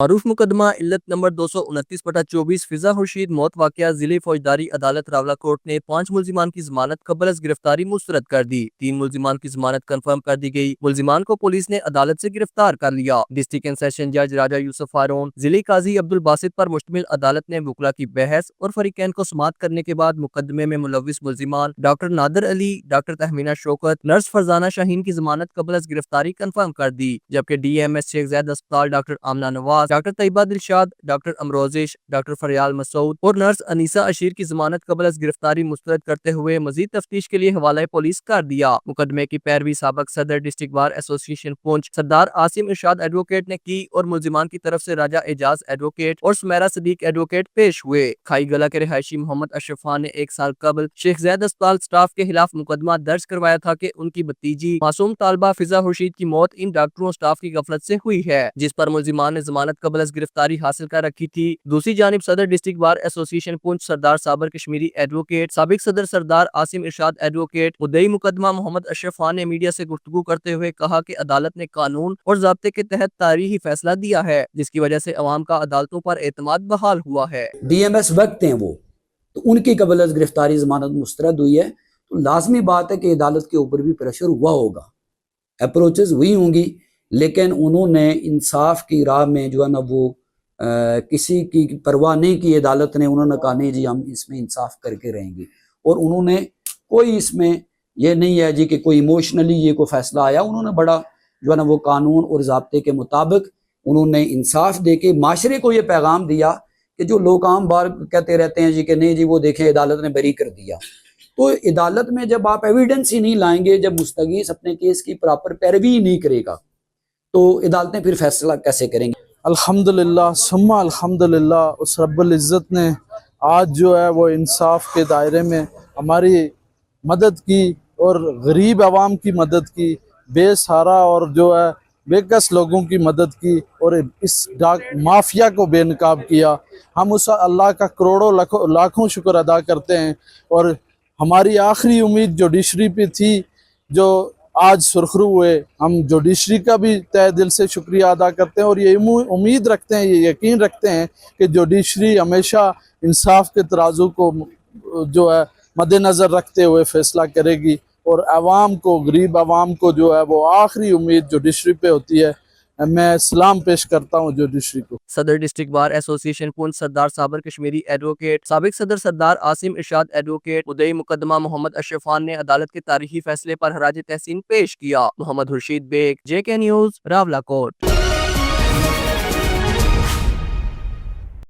معروف مقدمہ علت نمبر 229/24 فضا خورشید موت واقعہ ضلع فوجداری عدالت راولہ کوٹ نے 5 ملزمان کی ضمانت قبل از گرفتاری مسترد کر دی۔ 3 ملزمان کی ضمانت کنفرم کر دی گئی۔ ملزمان کو پولیس نے عدالت سے گرفتار کر لیا۔ ڈسٹرکٹ اینڈ سیشن جج راجہ یوسف ہارون، ضلع قاضی عبدالباسط پر مشتمل عدالت نے وکلا کی بحث اور فریقین کو سماعت کرنے کے بعد مقدمے میں ملوث ملزمان ڈاکٹر نادر علی، ڈاکٹر تہمینہ شوکت، نرس فرزانہ شاہین کی ضمانت قبل از گرفتاری کنفرم کر دی، جبکہ ڈی ایم ایس شیخ زید اسپتال ڈاکٹر آمنہ نواز، ڈاکٹر طیبہ دلشاد، ڈاکٹر امروزش، ڈاکٹر فریال مسعود اور نرس انیسہ اشیر کی ضمانت قبل از گرفتاری مسترد کرتے ہوئے مزید تفتیش کے لیے حوالہ پولیس کر دیا۔ مقدمے کی پیروی سابق صدر ڈسٹرکٹ بار ایسوسی ایشن پونچھ سردار عاصم ارشاد ایڈوکیٹ نے کی اور ملزمان کی طرف سے راجہ اعجاز ایڈوکیٹ اور سمیرہ صدیق ایڈوکیٹ پیش ہوئے۔ کھائی گلہ کے رہائشی محمد اشرف خان نے 1 سال قبل شیخ زید اسپتال سٹاف کے خلاف مقدمہ درج کروایا تھا کہ ان کی بھتیجی معصوم طالبہ فضا خورشید کی موت ان ڈاکٹروں سٹاف کی غفلت سے ہوئی ہے، جس پر ملزمان نے ضمانت قبل از گرفتاری حاصل کر رکھی تھی۔ دوسری جانب صدر ڈسٹرکٹ بار ایسوسی ایشن پونچھ سردار صابر کشمیری ایڈوکیٹ، سابق صدر سردار عاصم ارشاد ایڈوکیٹ، مدعی مقدمہ محمد اشرف خان نے میڈیا سے گفتگو کرتے ہوئے کہا کہ عدالت نے قانون اور ضابطے کے تحت تاریخی فیصلہ دیا ہے، جس کی وجہ سے عوام کا عدالتوں پر اعتماد بحال ہوا ہے۔ ڈی ایم ایس وقت ہیں وہ، تو ان کی قبل از گرفتاری ضمانت مسترد ہوئی ہے، تو لازمی بات ہے کہ عدالت کے اوپر بھی پریشر ہوا ہوگا، اپروچز ہوئی ہوں گی، لیکن انہوں نے انصاف کی راہ میں جو ہے نا وہ کسی کی پرواہ نہیں کی عدالت نے۔ انہوں نے کہا نہیں جی ہم اس میں انصاف کر کے رہیں گے، اور انہوں نے کوئی اس میں یہ نہیں ہے جی کہ کوئی ایموشنلی یہ کوئی فیصلہ آیا، انہوں نے بڑا جو ہے نا وہ قانون اور ضابطے کے مطابق انہوں نے انصاف دے کے معاشرے کو یہ پیغام دیا کہ جو لوگ عام بار کہتے رہتے ہیں جی کہ نہیں جی وہ دیکھیں عدالت نے بری کر دیا، تو عدالت میں جب آپ ایویڈنس ہی نہیں لائیں گے، جب مستغیث اپنے کیس کی پراپر پیروی ہی نہیں کرے گا، تو عدالتیں پھر فیصلہ کیسے کریں گے؟ الحمدللہ ثم الحمدللہ اس رب العزت نے آج جو ہے وہ انصاف کے دائرے میں ہماری مدد کی اور غریب عوام کی مدد کی، بے سہارا اور جو ہے بے کس لوگوں کی مدد کی، اور اس مافیا کو بے نقاب کیا۔ ہم اس اللہ کا کروڑوں لاکھوں شکر ادا کرتے ہیں، اور ہماری آخری امید جوڈیشری پہ تھی جو آج سرخرو ہوئے، ہم جوڈیشری کا بھی تہ دل سے شکریہ ادا کرتے ہیں، اور یہ امید رکھتے ہیں، یہ یقین رکھتے ہیں کہ جوڈیشری ہمیشہ انصاف کے ترازو کو جو ہے مد نظر رکھتے ہوئے فیصلہ کرے گی، اور عوام کو، غریب عوام کو جو ہے وہ آخری امید جوڈیشری پہ ہوتی ہے۔ میں سلام پیش کرتا ہوں جوڈیشری کو۔ صدر ڈسٹرکٹ بار ایسوسی ایشن پونچھ سردار صابر کشمیری ایڈوکیٹ، سابق صدر سردار عاصم ارشاد ایڈوکیٹ، مدعی مقدمہ محمد اشرف خان نے عدالت کے تاریخی فیصلے پر خراج تحسین پیش کیا۔ محمد خورشید بیگ، JK نیوز، راولہ کوٹ۔